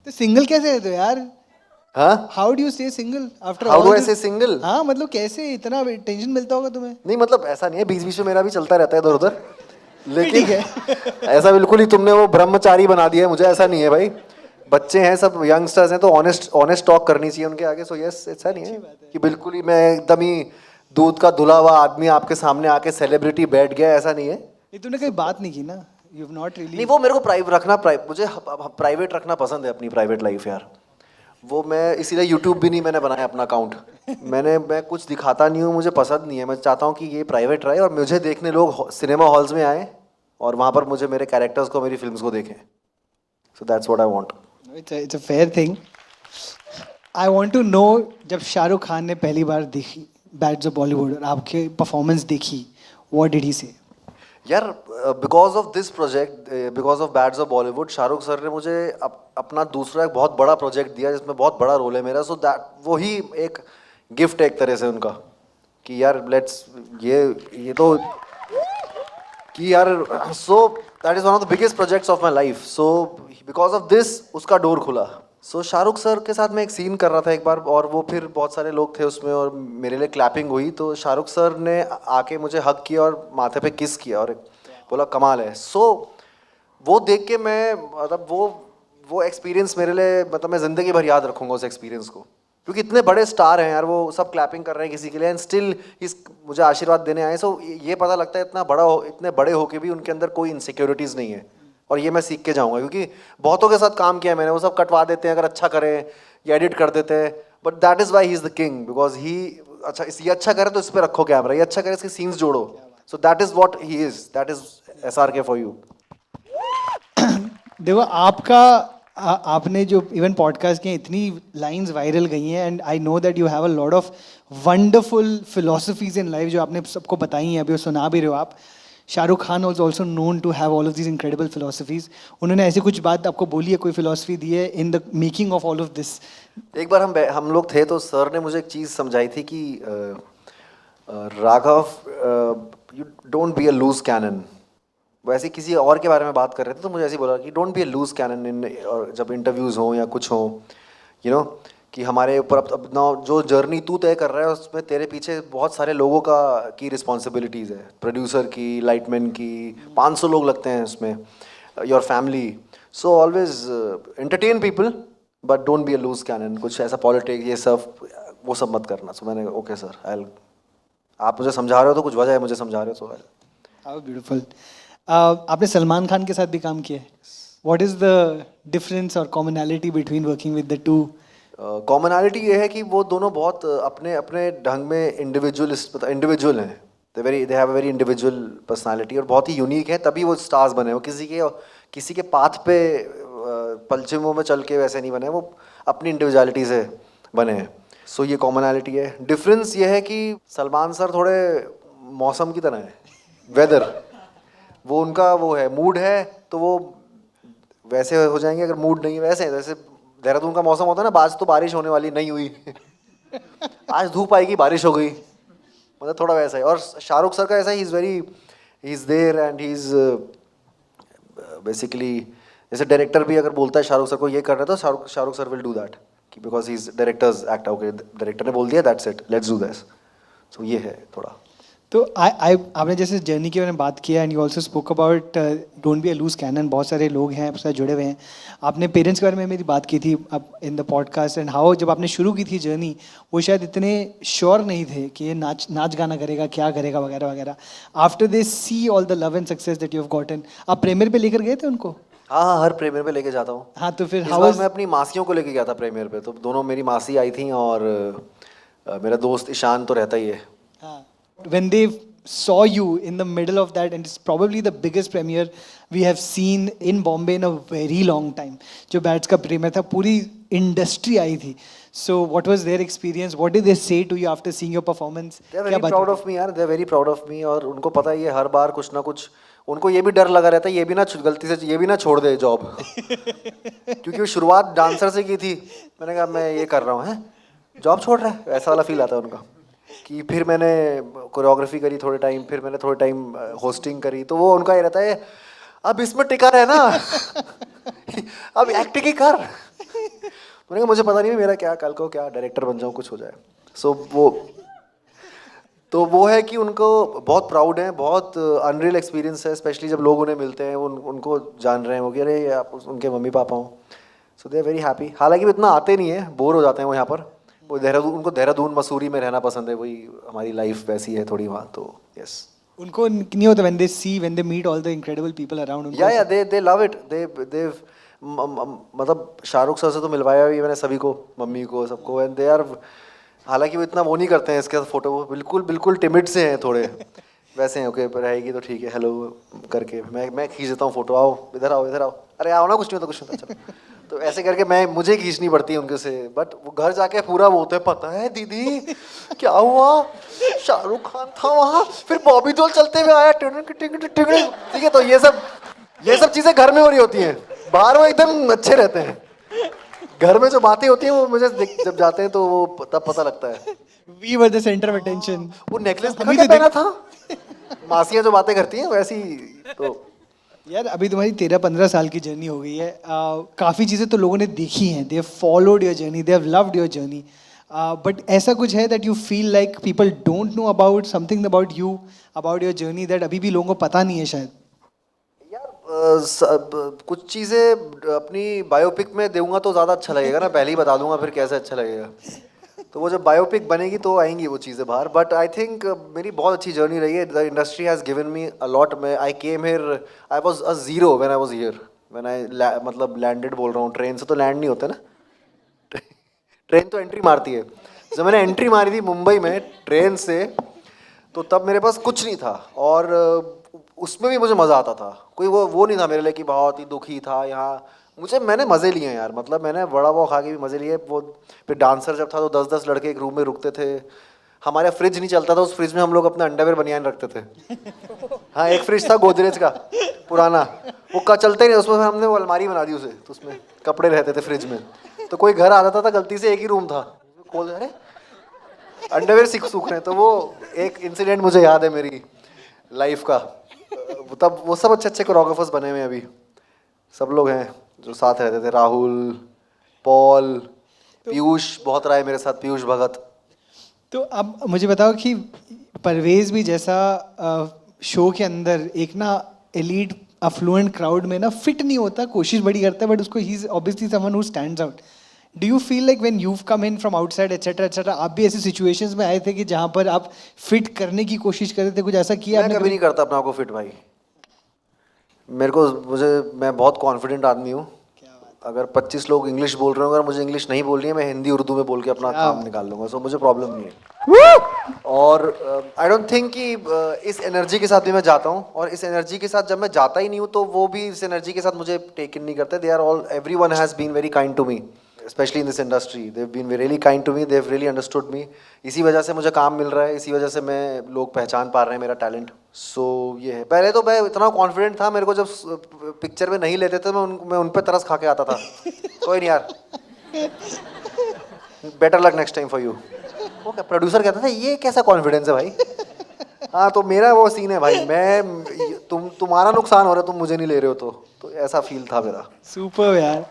तो सिंगल कैसे रहते हो यार? हाँ, how do you stay single after how all do I से सिंगल? हाँ मतलब कैसे इतना टेंशन मिलता होगा तुम्हें? नहीं मतलब ऐसा नहीं है, बीच बीच में मेरा भी चलता रहता है इधर उधर, फिर लेकिन ठीक है। ऐसा बिल्कुल ही तुमने वो ब्रह्मचारी बना दिया है मुझे, ऐसा नहीं है भाई। बच्चे हैं सब, यंगस्टर्स हैं, तो ऑनेस्ट ऑनेस्ट टॉक करनी चाहिए उनके आगे। सो यस, ऐसा नहीं अच्छी है बात है। कि बिल्कुल ही मैं एकदम ही दूध का धुला हुआ आदमी आपके सामने आके सेलिब्रिटी बैठ गया, ऐसा नहीं है। ये तूने कहीं बात नहीं की ना, यू हैव नॉट नहीं रियली। वो मेरे को मुझे प्राइवेट रखना पसंद है, अपनी प्राइवेट लाइफ यार। वो मैं इसीलिए यूट्यूब भी नहीं मैंने बनाया अपना अकाउंट। मैं कुछ दिखाता नहीं हूँ, मुझे पसंद नहीं है। मैं चाहता हूँ कि ये प्राइवेट रहे और मुझे देखने लोग सिनेमा हॉल्स में आए और वहाँ पर मुझे मेरे कैरेक्टर्स को, मेरी फिल्म्स को देखें। So that's what I want. It's a fair thing. I want to know, जब शाहरुख खान ने पहली बार देखी बैड्स ऑफ बॉलीवुड और आपके परफॉर्मेंस देखी, व्हाट डिड ही से? यार because of this project, because of bads of Bollywood, Shahrukh sir ने मुझे अपना दूसरा एक बहुत बड़ा प्रोजेक्ट दिया जिसमें बहुत बड़ा रोल है मेरा। सो दैट वही एक गिफ्ट है एक तरह से उनका, कि यार लेट्स ये तो कि यार, so that is one of the biggest projects of my life. So because of this उसका डोर खुला। सो शाहरुख सर के साथ मैं एक सीन कर रहा था एक बार, और वो फिर बहुत सारे लोग थे उसमें और मेरे लिए क्लैपिंग हुई, तो शाहरुख सर ने आके मुझे हग किया और माथे पे किस किया और बोला कमाल है। सो वो देख के मैं मतलब वो एक्सपीरियंस मेरे लिए, मतलब मैं ज़िंदगी भर याद रखूंगा उस एक्सपीरियंस को, क्योंकि इतने बड़े स्टार हैं यार, वो सब क्लैपिंग कर रहे हैं किसी के लिए एंड स्टिल इस मुझे आशीर्वाद देने आए। सो ये पता लगता है इतने बड़े होके भी उनके अंदर कोई इनसिक्योरिटीज़ नहीं है, और ये मैं सीख के जाऊँगा, क्योंकि बहुतों के साथ काम किया है मैंने, वो सब कटवा देते हैं अगर अच्छा करें या एडिट कर देते हैं, but that is why he is the king, because he अच्छा ये अच्छा करे तो इस पर रखो कैमरा, ये अच्छा करे इसके सीन्स जोड़ो। So that is what he is, that is SRK for you. देखो आपने जो इवन पॉडकास्ट किए, इतनी लाइंस वायरल गई हैं, and I know that you have a lot of wonderful philosophies in life जो आपने सबको बताई हैं, अभी वो सुना भी रहे हो आप। Shahrukh Khan was also known to have all of this incredible philosophies. उन्होंने ऐसी कुछ बात आपको बोली है, कोई फिलोसफी दी है in the making of all of this? एक बार हम लोग थे तो सर ने मुझे एक चीज़ समझाई थी कि Raghav, you don't be a loose cannon. वैसे किसी और के बारे में बात कर रहे थे तो मुझे ऐसे ही बोला कि don't be a loose cannon in, और जब इंटरव्यूज़ हों या कुछ हो, यू नो, कि हमारे ऊपर अब ना जो जर्नी तू तय कर रहा है उसमें तेरे पीछे बहुत सारे लोगों की रिस्पॉन्सिबिलिटीज़ है, प्रोड्यूसर की, लाइटमैन की, 500 लोग लगते हैं उसमें, your family. So always entertain people but don't be a loose cannon, कुछ ऐसा पॉलिटिक्स ये सब वो सब मत करना। सो मैंने ओके सर, आई, आप मुझे समझा रहे हो तो कुछ वजह है, मुझे समझा रहे हो तो हाउ ब्यूटीफुल। आपने सलमान खान के साथ भी काम किया है, व्हाट इज द डिफरेंस और commonality between working with the two? Commonality ये है कि वो दोनों बहुत अपने अपने ढंग में इंडिविजुअल हैं। They have a very individual personality और बहुत ही यूनिक है, तभी वो स्टार्स बने। वो किसी के पाथ पे पलचमों में चल के वैसे नहीं बने, वो अपनी इंडिविजुअलिटी से बने हैं। सो ये कॉमनैलिटी है। डिफरेंस ये है कि सलमान सर थोड़े मौसम की तरह है, वेदर। वो उनका वो है, मूड है तो वो वैसे हो जाएंगे, अगर मूड नहीं है वैसे, जैसे देहरादून का मौसम होता है ना, आज तो बारिश होने वाली नहीं हुई आज धूप आएगी बारिश हो गई, मतलब थोड़ा वैसा है। और शाहरुख सर का ऐसा ही, he is there and he is basically, जैसे डायरेक्टर भी अगर बोलता है शाहरुख सर को ये कर रहा है तो Shahrukh sir will do that, कि because he is directors act, okay director ने बोल दिया that's it, let's do this. So ये है थोड़ा। तो आई आपने जैसे जर्नी के बारे में बात किया, and you also spoke about don't be a loose cannon, बहुत सारे लोग हैं आपके साथ जुड़े हुए हैं। आपने पेरेंट्स के बारे में मेरी बात की थी अब in the podcast, and how जब आपने शुरू की थी जर्नी, वो शायद इतने श्योर नहीं थे कि ये नाच गाना करेगा, क्या करेगा, वगैरह वगैरह। After they see all the love and success that you have gotten, आप प्रीमियर पे लेकर गए थे उनको? हाँ हाँ, हर प्रीमियर पे लेके जाता हूँ। हाँ, तो फिर इस हाउ बार वाज? मैं अपनी मासियों को लेके गया था प्रीमियर पे, तो दोनों मेरी मासी आई थी और मेरा दोस्त ईशान तो रहता ही है। When they saw you in the middle of that, and it's probably the biggest premiere we have seen in Bombay in a very long time, जो बैट्स का प्रीमियर था, पूरी इंडस्ट्री आई थी। So what was their experience? What did they say to you after seeing your performance? They are क्या very बात proud हुई? Of me यार, they are very proud of me, और उनको पता है ये हर बार कुछ ना कुछ, उनको ये भी डर लगा रहता है ये भी ना गलती से ये भी ना छोड़ दे जॉब क्योंकि वो शुरुआत डांसर से की थी। मैंने कहा मैं ये कर रहा हूँ, हैं जॉब छोड़ रहा है, ऐसा वाला फील आता है उनका। कि फिर मैंने कोरियोग्राफी करी थोड़े टाइम, फिर मैंने थोड़े टाइम होस्टिंग करी, तो वो उनका ये रहता है अब इसमें टिका रहे ना अब एक्टिंग ही कर, मैंने कहा मुझे पता नहीं मेरा क्या कल को क्या डायरेक्टर बन जाऊँ कुछ हो जाए। सो वो है कि उनको बहुत प्राउड है, बहुत अनरियल एक्सपीरियंस है, स्पेशली जब लोग उन्हें मिलते हैं, उनको जान रहे हैं वो कि अरे ये आप उनके मम्मी पापा हों। सो दे आर वेरी हैप्पी। हालांकि वो इतना आते नहीं है, बोर हो जाते हैं वो यहाँ पर। वो देहरादून, उनको देहरादून मसूरी में रहना पसंद है, वही हमारी लाइफ वैसी है थोड़ी वहाँ, तो यस। उनको नहीं होता when they meet all the incredible people around उनको या they love it, they मतलब शाहरुख सर से तो मिलवाया भी मैंने सभी को, मम्मी को, सबको, एंड दे आर, हालांकि वो इतना वो नहीं करते हैं इसके साथ फोटो, वो बिल्कुल टिमिड से हैं थोड़े, वैसे हैं, ओके रहेगी तो ठीक है, हेलो करके मैं खींच देता हूँ फोटो, आओ इधर आओ इधर आओ, अरे आओ ना, कुछ नहीं होता कुछ नहीं होता, चलो। तो ऐसे करके मुझे खींचनी पड़ती है उनके से, बट वो घर जाके पूरा वो होता है, पता है दीदी क्या हुआ, शाहरुख खान था वहाँ, फिर बॉबी देओल चलते हुए आया, ठीक है। तो ये सब चीज़ें घर में हो रही होती हैं, बाहर वो एकदम अच्छे रहते हैं, घर में जो बातें होती हैं वो मुझे जब जाते हैं तो वो तब पता लगता है। we were the center of attention। वो नेकलेस क्या पहना था, मासियाँ जो बातें करती हैं वैसी। तो यार अभी तुम्हारी 13-15 साल की जर्नी हो गई है, काफ़ी चीज़ें तो लोगों ने देखी हैं, they have followed your journey, they have loved your journey, but ऐसा कुछ है that you feel like people don't know about something about you, about your journey, that अभी भी लोगों को पता नहीं है शायद? कुछ चीज़ें अपनी बायोपिक में दूंगा तो ज़्यादा अच्छा लगेगा ना, पहले ही बता दूंगा फिर कैसे अच्छा लगेगा। तो वो जब बायोपिक बनेगी तो आएंगी वो चीज़ें बाहर, बट आई थिंक मेरी बहुत अच्छी जर्नी रही है, the industry has given me a lot. मैं I came here, I was a zero when I was here, when I मतलब लैंडेड बोल रहा हूँ, ट्रेन से तो लैंड नहीं होता ना, ट्रेन तो एंट्री मारती है। जब मैंने एंट्री मारी थी मुंबई में ट्रेन से, तो तब मेरे पास कुछ नहीं था, और उसमें भी मुझे मज़ा आता था, कोई वो नहीं था मेरे लिए कि बहुत ही दुखी था यहाँ। मैंने मज़े लिए यार, मतलब मैंने बड़ा पाव खा के भी मज़े लिए। वो फिर डांसर जब था तो 10-10 लड़के एक रूम में रुकते थे, हमारे फ्रिज नहीं चलता था, उस फ्रिज में हम लोग अपना अंडरवेयर बनियान रखते थे। हाँ, एक फ्रिज था गोदरेज का पुराना, वो का चलता ही नहीं, उसमें हमने वो अलमारी बना दी उसे, तो उसमें कपड़े रहते थे फ्रिज में। तो कोई घर आ जाता था गलती से, एक ही रूम था, खोल अरे अंडरवेयर सूख रहे हैं। तो वो एक इंसिडेंट मुझे याद है मेरी लाइफ का। तब वो सब अच्छे कोरियोग्राफर्स बने हुए हैं अभी, सब लोग हैं जो साथ रहते थे, राहुल, पॉल, पीयूष बहुत रहा है मेरे साथ, पीयूष भगत। तो अब मुझे बताओ कि परवेज भी जैसा शो के अंदर एक ना एलीट अफ्लुएंट क्राउड में ना फिट नहीं होता, कोशिश बड़ी करता है, बट उसको he is obviously someone who stands out. Do you feel like when you come in from outside etcetera etcetera, आप भी ऐसी सिचुएशंस में आए थे कि जहां पर आप फिट करने की कोशिश कर रहे थे, कुछ ऐसा किया मैं आपने? कभी नहीं करता अपने आप को फिट भाई, मैं बहुत कॉन्फिडेंट आदमी हूँ। अगर 25 लोग इंग्लिश बोल रहे हो, अगर मुझे इंग्लिश नहीं बोलनी है, मैं हिंदी उर्दू में बोल के अपना काम निकाल लूंगा, सो मुझे प्रॉब्लम नहीं है। और आई डोंट थिंक कि इस एनर्जी के साथ भी मैं जाता हूँ, और इस एनर्जी के साथ जब मैं जाता ही नहीं हूँ तो वो भी इस एनर्जी के साथ मुझे टेक इन नहीं करते। They are all, everyone has been very kind to me, specially in this industry, they have been really kind to me, they have really understood me. इसी वजह से मुझे काम मिल रहा है, इसी वजह से मैं लोग पहचान पा रहे हैं मेरा टैलेंट। सो ये है। पहले तो मैं इतना कॉन्फिडेंट था, मेरे को जब पिक्चर में नहीं लेते थे मैं उन पे तरस खा के आता था। कोई नहीं यार, better luck next time for you. वो क्या प्रोड्यूसर कहता था, ये कैसा कॉन्फिडेंस है भाई। हाँ, तो मेरा वो सीन है भाई, तुम्हारा नुकसान हो रहा है, तुम मुझे नहीं ले रहे हो, तो ऐसा फील था मेरा। सुपर यार।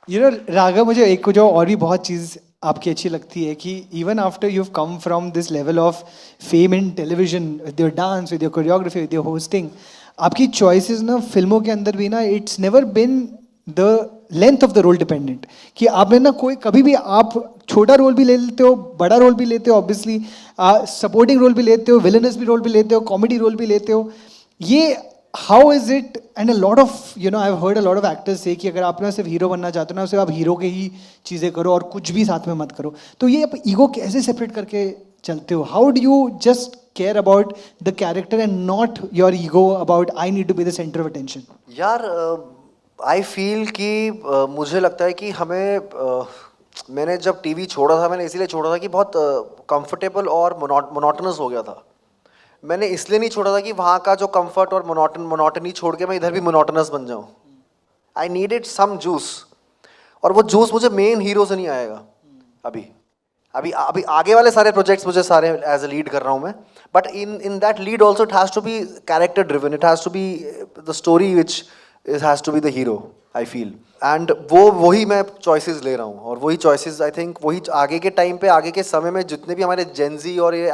यू नो राघव, मुझे एक जो और भी बहुत चीज़ आपकी अच्छी लगती है कि even after you have come from this level of fame in television, with your dance, with your choreography, with your hosting, आपकी चॉइसेस ना फिल्मों के अंदर भी ना, it's never been the length of the role dependent, कि आपने ना कोई कभी भी आप छोटा रोल भी ले लेते हो, बड़ा रोल भी लेते हो, ऑब्वियसली सपोर्टिंग रोल भी लेते हो, विलनस भी रोल भी लेते हो, कॉमेडी रोल भी लेते हो। ये how is it? And a lot of you know I have heard a lot of actors से कि अगर आप ना सिर्फ हीरो बनना चाहते हो ना, सिर्फ आप हीरो के ही चीज़ें करो और कुछ भी साथ में मत करो। तो ये आप ईगो कैसे सेपरेट करके चलते हो? How do you just care about the character and not your ego about I need to be the center of attention? यार आई फील कि मुझे लगता है कि हमें मैंने जब टीवी छोड़ा था, मैंने इसीलिए छोड़ा था कि बहुत कंफर्टेबल और मोनोटनस हो गया था। मैंने इसलिए नहीं छोड़ा था कि वहाँ का जो कंफर्ट और मोनोटनी छोड़ के मैं इधर भी मोनोटनस बन जाऊँ। आई नीडेड सम जूस, और वो जूस मुझे मेन हीरो से नहीं आएगा। अभी अभी अभी आगे वाले सारे प्रोजेक्ट्स मुझे सारे एज अ लीड कर रहा हूँ मैं, but in that lead also it has to be character driven, it has to be the story which it has to be the hero. I feel, and वही मैं choices ले रहा हूँ, और वही चॉइसेस आई थिंक वही आगे के टाइम पे, आगे के समय में जितने भी हमारे जेंजी और ये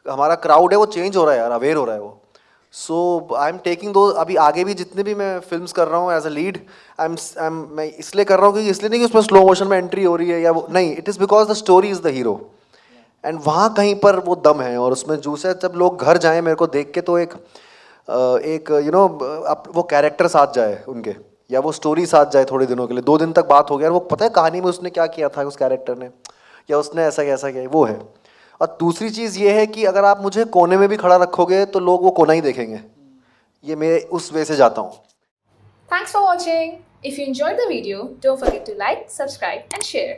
हमारा क्राउड है वो चेंज हो रहा है यार, अवेयर हो रहा है वो. सो आई एम टेकिंग दो, अभी आगे भी जितने भी मैं फिल्म्स कर रहा हूँ एज अ लीड, मैं इसलिए कर रहा हूँ कि इसलिए नहीं कि उसमें स्लो मोशन में एंट्री हो रही है या वो नहीं, it is because the story is the hero, and वहाँ कहीं पर वो दम है और उसमें जूस है. जब लोग घर जाएं मेरे को देख के तो एक वो कैरेक्टर साथ जाए उनके, या वो स्टोरी साथ जाए थोड़े दिनों के लिए, 2 दिन तक बात हो गया और वो पता है कहानी में उसने क्या किया था उस कैरेक्टर ने, या उसने ऐसा किया, वो है. और दूसरी चीज़ ये है कि अगर आप मुझे कोने में भी खड़ा रखोगे तो लोग वो कोना ही देखेंगे. ये मैं उस वे से जाता हूँ. Thanks for watching. If you enjoyed the video, don't forget to like, subscribe and share.